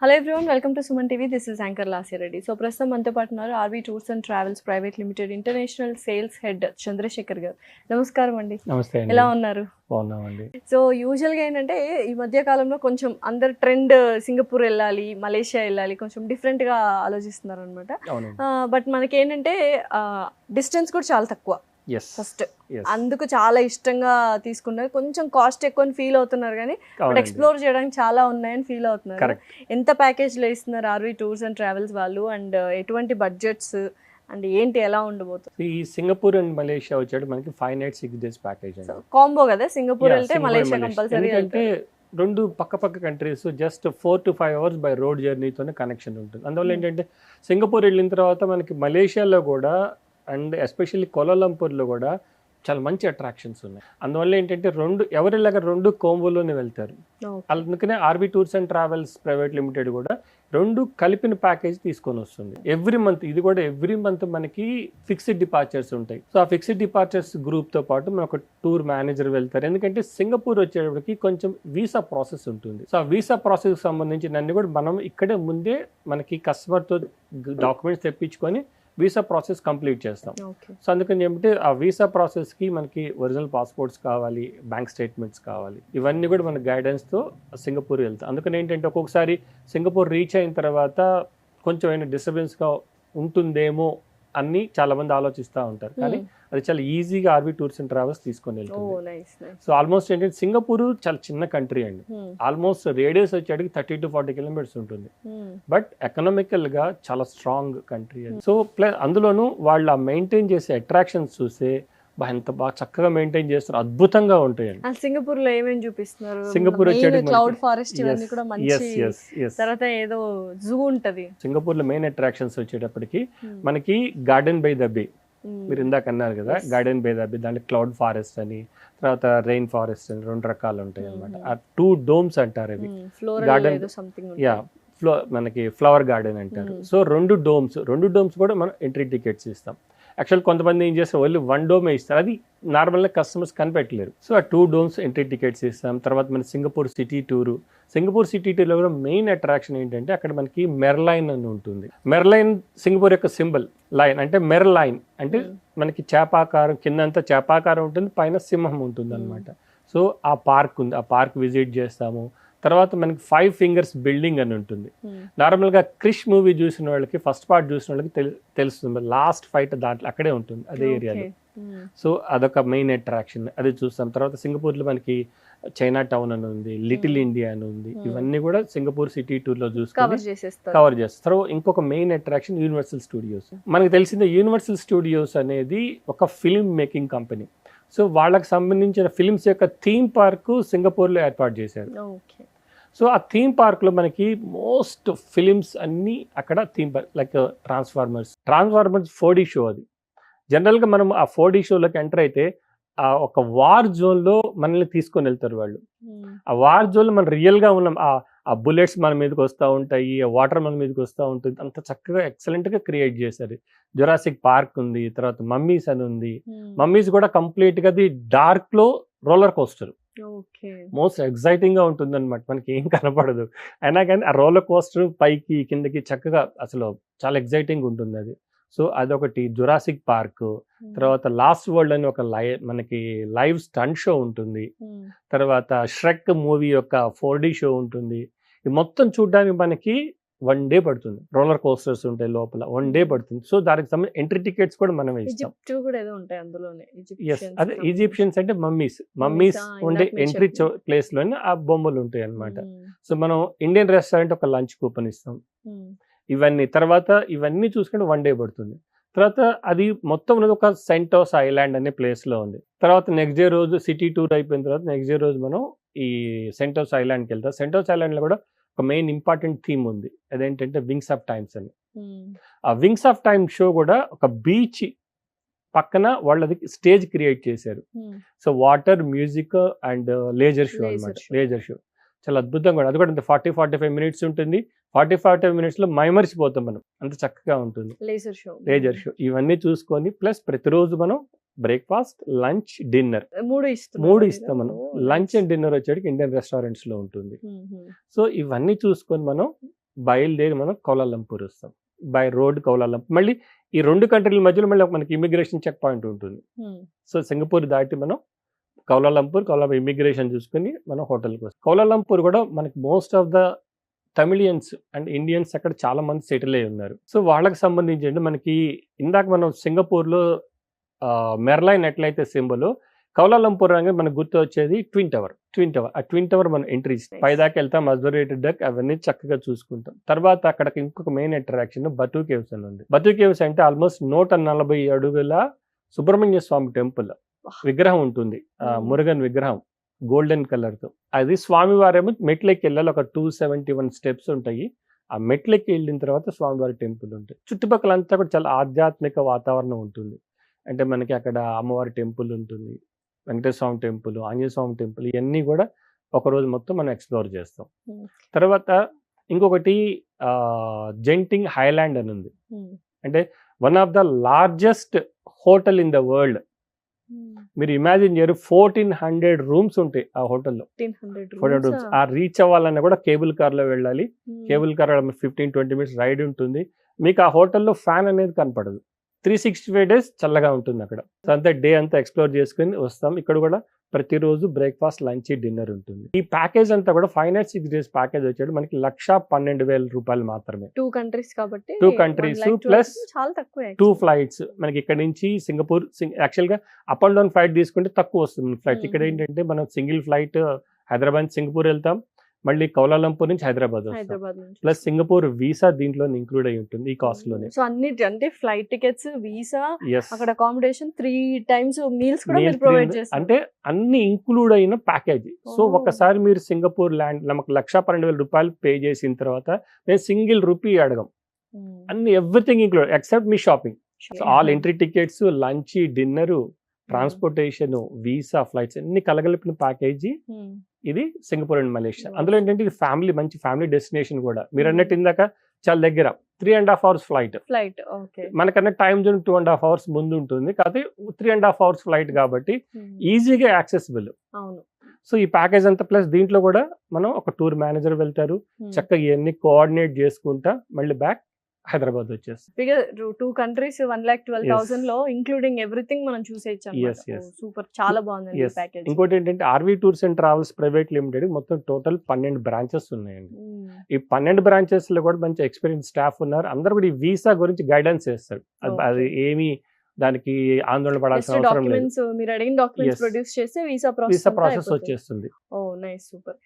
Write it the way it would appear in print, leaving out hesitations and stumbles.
Hello everyone, welcome to Suman TV. This is anchor Lasya Reddy. So ప్రస్తుతం మనతో పాటు ఉన్నారు RV tours and travels private limited international sales head Chandrashekar గారు. నమస్కారం అండి. నమస్తే అండి. ఎలా ఉన్నారు? బాగున్నామండి. సో యూజువల్గా ఏంటంటే ఈ మధ్య కాలంలో కొంచెం అందరు ట్రెండ్ సింగపూర్ వెళ్ళాలి, మలేషియా వెళ్ళాలి, కొంచెం డిఫరెంట్గా ఆలోచిస్తున్నారు అనమాట. బట్ మనకేంటంటే డిస్టెన్స్ కూడా చాలా తక్కువ ఫస్ట్, అందుకు చాలా ఇష్టంగా తీసుకున్నారు. కొంచెం కాస్ట్ ఎక్కువ అని ఫీల్ అవుతున్నారు, కానీ ఎక్స్ప్లోర్ చేయడానికి చాలా ఉన్నాయని ఫీల్ అవుతున్నారు. ఎంత ప్యాకేజ్లో ఇస్తున్నారు ఆర్వీ టూర్స్ అండ్ ట్రావెల్స్ వాళ్ళు, అండ్ ఎటువంటి బడ్జెట్స్ అండ్ ఏంటి, ఎలా ఉండబోతుంది? ఈ సింగపూర్ అండ్ మలేషియా వచ్చాడు మనకి 5 nights 6 days ప్యాకేజ్ అండి. కాంబో కదా, సింగపూర్ వెళ్తే మలేషియా కంపల్సరీ. అంటే రెండు పక్క countries just 4 to 5 hours by road జర్నీతోనే కనెక్షన్ ఉంటుంది. అందువల్ల ఏంటంటే సింగపూర్ వెళ్ళిన తర్వాత మనకి మలేషియాలో కూడా అండ్ ఎస్పెషల్లీ కోలాలంపూర్లో కూడా చాలా మంచి అట్రాక్షన్స్ ఉన్నాయి. అందువల్ల ఏంటంటే ఎవరిలాగా రెండు కోంబోలోనే వెళ్తారు. అందుకనే RV tours and travels private limited కూడా రెండు కలిపిన ప్యాకేజ్ తీసుకొని వస్తుంది. ఎవ్రీ మంత్ మనకి ఫిక్స్డ్ డిపార్చర్స్ ఉంటాయి. సో ఆ ఫిక్స్డ్ డిపార్చర్స్ గ్రూప్తో పాటు మన ఒక టూర్ మేనేజర్ వెళ్తారు. ఎందుకంటే సింగపూర్ వచ్చేటప్పటికి కొంచెం వీసా ప్రాసెస్ ఉంటుంది. సో ఆ వీసా ప్రాసెస్కి సంబంధించి అన్ని కూడా మనం ఇక్కడే ముందే మనకి కస్టమర్తో డాక్యుమెంట్స్ తెప్పించుకొని వీసా ప్రాసెస్ కంప్లీట్ చేస్తాం. సో అందుకని చెప్పి ఆ వీసా ప్రాసెస్కి మనకి ఒరిజినల్ పాస్పోర్ట్స్ కావాలి, బ్యాంక్ స్టేట్మెంట్స్ కావాలి. ఇవన్నీ కూడా మన గైడెన్స్తో సింగపూర్ వెళ్తాం. అందుకని ఏంటంటే ఒక్కొక్కసారి సింగపూర్ రీచ్ అయిన తర్వాత కొంచెం ఏమైనా డిస్టర్బెన్స్గా ఉంటుందేమో అని చాలా మంది ఆలోచిస్తూ ఉంటారు, కానీ అది చాలా ఈజీగా ఆర్వీ టూర్స్ అండ్ ట్రావెల్స్ తీసుకొని వెళ్తుంది. సో ఆల్మోస్ట్ ఏంటంటే సింగపూర్ చాలా చిన్న కంట్రీ అండి. ఆల్మోస్ట్ రేడియస్ వచ్చేటికి 30 to 40 kilometers ఉంటుంది. బట్ ఎకనామికల్ గా చాలా స్ట్రాంగ్ కంట్రీ అది. సో ప్లస్ అందులోనూ వాళ్ళు మెయింటైన్ చేసే అట్రాక్షన్స్ చూస్తే ఎంత బాగా చక్కగా మెయింటైన్ చేస్తారు, అద్భుతంగా ఉంటాయండి. సింగపూర్ లో ఏమేమి చూపిస్తున్నారు? సింగపూర్ వచ్చేది క్లౌడ్ ఫారెస్ట్, ఇవన్నీ కూడా మంచి. తర్వాత ఏదో జూ ఉంటది సింగపూర్ లో. మెయిన్ అట్రాక్షన్స్ వచ్చేటప్పటికి మనకి గార్డెన్ బై ద బే, మీరు ఇందాక అన్నారు కదా, గార్డెన్ బై ద బే. దాంట్లో క్లౌడ్ ఫారెస్ట్ అని, తర్వాత రెయిన్ ఫారెస్ట్ అని 2 రకాలు ఉంటాయి అనమాట. ఆ 2 domes అంటారు అవి. గార్డెన్ మనకి ఫ్లవర్ గార్డెన్ అంటారు. సో 2 domes కూడా మనం ఎంట్రీ టికెట్స్ ఇస్తాం. యాక్చువల్ కొంతమంది ఏం చేస్తారు, ఓన్లీ 1 dome ఇస్తారు, అది నార్మల్గా కస్టమర్స్ కనిపెట్టలేరు. సో ఆ 2 domes ఎంట్రీ టికెట్స్ ఇస్తాం. తర్వాత మన సింగపూర్ సిటీ టూరు కూడా మెయిన్ అట్రాక్షన్ ఏంటంటే అక్కడ మనకి మెర్లైన్ అని ఉంటుంది. మెర్లైన్ సింగపూర్ యొక్క సింబల్. లైన్ అంటే మెర్లైన్ అంటే మనకి చేపాకారం, కిందంతా చేపాకారం ఉంటుంది, పైన సింహం ఉంటుంది అనమాట. సో ఆ పార్క్ ఉంది, ఆ పార్క్ విజిట్ చేస్తాము. తర్వాత మనకి 5 fingers బిల్డింగ్ అని ఉంటుంది. నార్మల్గా క్రిష్ మూవీ చూసిన వాళ్ళకి, ఫస్ట్ పార్ట్ చూసిన వాళ్ళకి తెలుస్తుంది, లాస్ట్ ఫైట్ దాంట్లో అక్కడే ఉంటుంది, అదే ఏరియాలో. సో అదొక మెయిన్ అట్రాక్షన్, అది చూస్తాం. తర్వాత సింగపూర్లో మనకి చైనా టౌన్ అని ఉంది, లిటిల్ ఇండియా అని ఉంది. ఇవన్నీ కూడా సింగపూర్ సిటీ టూర్లో చూసుకొని కవర్ చేస్తారు. ఇంకొక మెయిన్ అట్రాక్షన్ యూనివర్సల్ స్టూడియోస్. మనకి తెలిసిందే యూనివర్సల్ స్టూడియోస్ అనేది ఒక ఫిల్మ్ మేకింగ్ కంపెనీ. సో వాళ్ళకి సంబంధించిన ఫిల్మ్స్ యొక్క థీమ్ పార్క్ సింగపూర్లో ఏర్పాటు చేశారు. సో ఆ థీమ్ పార్క్లో మనకి మోస్ట్ ఫిలిమ్స్ అన్నీ అక్కడ theme park, like transformers 4D show. అది జనరల్గా మనం ఆ 4D షోలోకి ఎంటర్ అయితే ఆ ఒక వార్ జోన్లో మనల్ని తీసుకొని వెళ్తారు వాళ్ళు. ఆ వార్ జోన్లో మనం రియల్గా ఉన్నాం, ఆ బుల్లెట్స్ మన మీదకి వస్తూ ఉంటాయి, ఆ వాటర్ మన మీదకి వస్తూ ఉంటుంది. అంత చక్కగా ఎక్సలెంట్గా క్రియేట్ చేశారు. జురాసిక్ పార్క్ ఉంది, తర్వాత మమ్మీస్ అని ఉంది. మమ్మీస్ కూడా కంప్లీట్గా అది డార్క్లో రోలర్ కోస్టర్, మోస్ట్ ఎక్సైటింగ్ గా ఉంటుంది అనమాట. మనకి ఏం కనపడదు, అయినా కానీ ఆ రోలర్ కోస్టర్ పైకి కిందకి చక్కగా అసలు చాలా ఎక్సైటింగ్ ఉంటుంది అది. సో అదొకటి జురాసిక్ పార్క్. తర్వాత లాస్ట్ వరల్డ్ అని ఒక మనకి లైవ్ స్టంట్ షో ఉంటుంది. తర్వాత ష్రెక్ మూవీ యొక్క 4D షో ఉంటుంది. ఇది మొత్తం చూడడానికి మనకి 1 day పడుతుంది. రోలర్ కోస్టర్స్ ఉంటాయి లోపల, 1 day పడుతుంది. సో దానికి సంబంధించి ఎంట్రీ టికెట్స్ కూడా మనమే ఇస్తాం. అదే ఈజిప్షియన్స్ అంటే మమ్మీస్ ఉండే ఎంట్రీ ప్లేస్ లోనే ఆ బొమ్మలు ఉంటాయి అన్నమాట. సో మనం ఇండియన్ రెస్టారెంట్ ఒక లంచ్ కూపన్ ఇస్తాం. ఇవన్నీ చూసుకుంటే 1 day పడుతుంది. తర్వాత అది మొత్తం ఉన్నది ఒక సెంటోస్ ఐలాండ్ అనే ప్లేస్ లో ఉంది. తర్వాత నెక్స్ట్ డే రోజు సిటీ టూర్ అయిపోయిన తర్వాత నెక్స్ట్ డే రోజు మనం ఈ సెంటోస్ ఐలాండ్కి వెళ్తాం. సెంటోస్ ఐలాండ్ లో కూడా ఒక మెయిన్ ఇంపార్టెంట్ థీమ్ ఉంది, అదేంటంటే వింగ్స్ ఆఫ్ టైమ్స్ అని. ఆ వింగ్స్ ఆఫ్ టైమ్ షో కూడా ఒక బీచ్ పక్కన వాళ్ళది స్టేజ్ క్రియేట్ చేశారు. So water, music and laser show అనమాట. లేజర్ షో చాలా అద్భుతంగా కూడా, అది కూడా 40-45 minutes ఉంటుంది. 40-45 minutes లో మైమర్చిపోతాం మనం, అంత చక్కగా ఉంటుంది లేజర్ షో. ఇవన్నీ చూసుకొని ప్లస్ ప్రతిరోజు మనం బ్రేక్ఫాస్ట్, లంచ్, డిన్నర్ 3 ఇస్తాం మనం. లంచ్ అండ్ డిన్నర్ వచ్చేటికి ఇండియన్ రెస్టారెంట్స్ లో ఉంటుంది. సో ఇవన్నీ చూసుకొని మనం బయలుదేరి మనం కౌలాలంపూర్ వస్తాం. By road Kuala Lumpur. మళ్ళీ ఈ 2 కంట్రీల మధ్యలో మళ్ళీ మనకి ఇమిగ్రేషన్ చెక్ పాయింట్ ఉంటుంది. సో సింగపూర్ దాటి మనం కౌలాలంపూర్ ఇమిగ్రేషన్ చూసుకుని మనం హోటల్కి వస్తాం. కౌలాలంపూర్ కూడా మనకి most of the Tamilians and Indians అక్కడ చాలా మంది సెటిల్ అయి ఉన్నారు. సో వాళ్ళకి సంబంధించి మనకి ఇందాక మనం సింగపూర్లో మెర్లైన్ ఎట్లయితే సింబల్, కౌలాలంపూర్ అనగా మనకు గుర్తు వచ్చేది ట్విన్ టవర్. ఆ ట్విన్ టవర్ మనం ఎంట్రీ పైదాకా వెళ్తాం, అబ్జర్వేటరీ డెక్ అవన్నీ చక్కగా చూసుకుంటాం. తర్వాత అక్కడికి ఇంకొక మెయిన్ అట్రాక్షన్ బతు కేవ్స్ అని ఉంది. బతు కేవ్స్ అంటే ఆల్మోస్ట్ 140 అడుగుల సుబ్రహ్మణ్య స్వామి టెంపుల్ విగ్రహం ఉంటుంది, మురుగన్ విగ్రహం గోల్డెన్ కలర్ తో. అది స్వామివారేమో మెట్లెక్కి వెళ్ళాలి, ఒక 271 స్టెప్స్ ఉంటాయి. ఆ మెట్లెక్కి వెళ్ళిన తర్వాత స్వామివారి టెంపుల్ ఉంటుంది. చుట్టుపక్కల అంతా కూడా చాలా ఆధ్యాత్మిక వాతావరణం ఉంటుంది. అంటే మనకి అక్కడ అమ్మవారి టెంపుల్ ఉంటుంది, వెంకటేశ్వర స్వామి టెంపుల్, ఆంజనేయ స్వామి టెంపుల్, ఇవన్నీ కూడా ఒకరోజు మొత్తం మనం ఎక్స్ప్లోర్ చేస్తాం. తర్వాత ఇంకొకటి జెంటింగ్ హైలాండ్ అని ఉంది. అంటే one of the largest hotel in the world. మీరు ఇమాజిన్ చేయరు, 1400 రూమ్స్ ఉంటాయి ఆ హోటల్లో. 1400 రూమ్స్. ఆ రీచ్ అవ్వాలన్నా కూడా కేబుల్ కార్ లో వెళ్ళాలి. కేబుల్ కార్ 15-20 మినిట్స్ రైడ్ ఉంటుంది. మీకు ఆ హోటల్లో ఫ్యాన్ అనేది కనపడదు. 365 డేస్ చల్లగా ఉంటుంది అక్కడ. అంతా డే అంతా ఎక్స్ప్లోర్ చేసుకుని వస్తాం. ఇక్కడ కూడా ప్రతిరోజు బ్రేక్ఫాస్ట్, లంచ్, డిన్నర్ ఉంటుంది. ఈ ప్యాకేజ్ అంతా కూడా 5 nights 6 days ప్యాకేజ్ వచ్చాడు మనకి 1,12,000 రూపాయలు మాత్రమే. 2 కంట్రీస్ కాబట్టి 2 కంట్రీస్ ప్లస్ చాలా తక్కువ. 2 ఫ్లైట్స్ మనకి ఇక్కడ నుంచి సింగపూర్. యాక్చువల్ గా అప్ అండ్ డౌన్ ఫ్లైట్ తీసుకుంటే తక్కువ వస్తుంది ఫ్లైట్. ఇక్కడ ఏంటంటే మనం సింగిల్ ఫ్లైట్ హైదరాబాద్ సింగపూర్ వెళ్తాం, మళ్ళీ కౌలాలంపూర్ నుంచి హైదరాబాద్ ప్లస్ సింగపూర్ వీసా దీంట్లో ఇంక్లూడ్ అయి ఉంటుంది ఈ కాస్ట్ లోనే. సో అన్ని అంటే ఫ్లైట్ టికెట్స్, వీసా, అక్కడ అకామిడేషన్, 3 times మీల్స్ కూడా మీరు ప్రొవైడ్ చేస్తారు. అంటే అన్ని ఇంక్లూడ్ అయిన ప్యాకేజ్. సో ఒకసారి మీరు సింగపూర్ ల్యాండ్ మనకు 1,12,000 రూపాయలు పే చేసిన తర్వాత మేము సింగిల్ రూపీ అడగం. అన్ని ఎవ్రీథింగ్ ఇంక్లూడ్ ఎక్సెప్ట్ మీ shopping. All entry tickets, lunch, dinner, transportation, visa, flights అన్ని కలగలిపిన ప్యాకేజీ ఇది సింగపూర్ అండ్ మలేషియా. అందులో ఏంటంటే ఇది మంచి ఫ్యామిలీ డెస్టినేషన్ కూడా. మీరు అన్నట్టు ఇందాక చాలా దగ్గర 3.5 hours ఫ్లైట్. మనకన్నా టైం జోన్ 2.5 hours ముందు ఉంటుంది, కాకపోతే 3.5 hours ఫ్లైట్ కాబట్టి ఈజీగా యాక్సెసిబుల్. సో ఈ ప్యాకేజ్ అంతా ప్లస్ దీంట్లో కూడా మనం ఒక టూర్ మేనేజర్ వెళ్తారు, చక్కగా ఇవన్నీ కోఆర్డినేట్ చేసుకుంటా మళ్ళీ బ్యాక్ హైదరాబాద్ వచ్చేసి 2 కంట్రీస్ 1,12,000 లో ఇంక్లూడింగ్ ఎవ్రీథింగ్ మనం చూసేయచ్చు. సూపర్, చాలా బాగుంది ప్యాకేజ్. ఇంకోటి ఏంటంటే RV tours and travels private limited మొత్తం టోటల్ 12 బ్రాంచెస్ ఉన్నాయండి. ఈ 12 బ్రాంచెస్ లో కూడా మంచి ఎక్స్పీరియన్స్ స్టాఫ్ ఉన్నారు. అందరూ కూడా ఈ వీసా గురించి గైడెన్స్ చేస్తారు. అది ఏమి దానికి ఆందోళన పడాల్సిన అవసరం లేదు. మీరు అడిగిన డాక్యుమెంట్స్ ప్రొడ్యూస్ చేస్తే వీసా ప్రాసెస్ వచ్చేస్తుంది. ఓ నైస్, సూపర్.